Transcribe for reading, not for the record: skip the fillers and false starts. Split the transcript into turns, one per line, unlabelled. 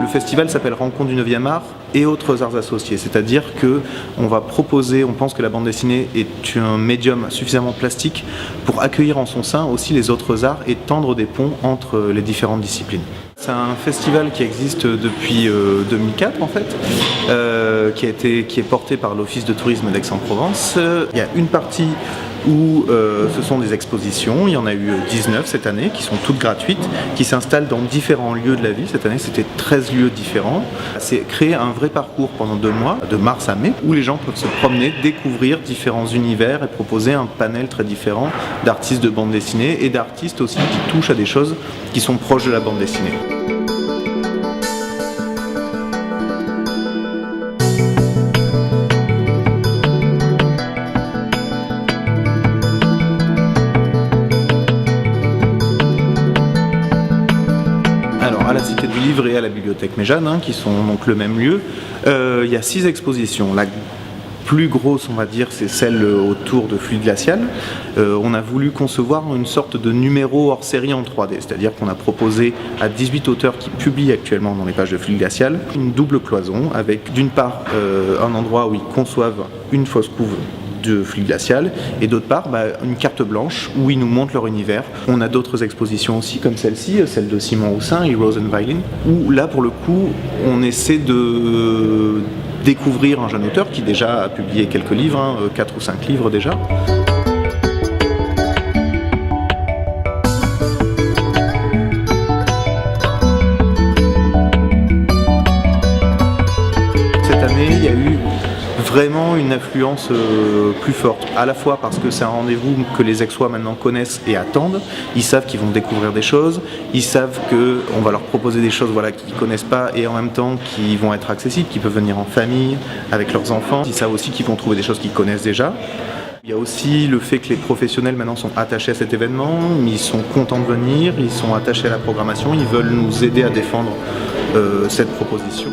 Le festival s'appelle Rencontre du 9e art et autres arts associés, c'est-à-dire qu'on va proposer, on pense que la bande dessinée est un médium suffisamment plastique pour accueillir en son sein aussi les autres arts et tendre des ponts entre les différentes disciplines. C'est un festival qui existe depuis 2004 en fait, qui est porté par l'Office de tourisme d'Aix-en-Provence. Il y a une partie où ce sont des expositions, il y en a eu 19 cette année, qui sont toutes gratuites, qui s'installent dans différents lieux de la ville. Cette année c'était 13 lieux différents. C'est créer un vrai parcours pendant 2 mois, de mars à mai, où les gens peuvent se promener, découvrir différents univers et proposer un panel très différent d'artistes de bande dessinée et d'artistes aussi qui touchent à des choses qui sont proches de la bande dessinée. Alors à la Cité du Livre et à la Bibliothèque Méjeanne, qui sont donc le même lieu, il y a 6 expositions. La plus grosse, on va dire, c'est celle autour de Fluide Glacial. On a voulu concevoir une sorte de numéro hors série en 3D, c'est-à-dire qu'on a proposé à 18 auteurs qui publient actuellement dans les pages de Fluide Glacial une double cloison avec d'une part un endroit où ils conçoivent une fausse couve de Fluide Glacial et d'autre part une carte blanche où ils nous montrent leur univers. On a d'autres expositions aussi comme celle-ci, celle de Simon Houssin, Heroes and Violin, où là pour le coup on essaie de découvrir un jeune auteur qui déjà a publié quelques livres, 4 ou 5 livres déjà. Cette année, il y a eu vraiment une influence plus forte, à la fois parce que c'est un rendez-vous que les Aixois maintenant connaissent et attendent. Ils savent qu'ils vont découvrir des choses, ils savent qu'on va leur proposer des choses qu'ils ne connaissent pas et en même temps qui vont être accessibles, qui peuvent venir en famille, avec leurs enfants. Ils savent aussi qu'ils vont trouver des choses qu'ils connaissent déjà. Il y a aussi le fait que les professionnels maintenant sont attachés à cet événement, ils sont contents de venir, ils sont attachés à la programmation, ils veulent nous aider à défendre cette proposition.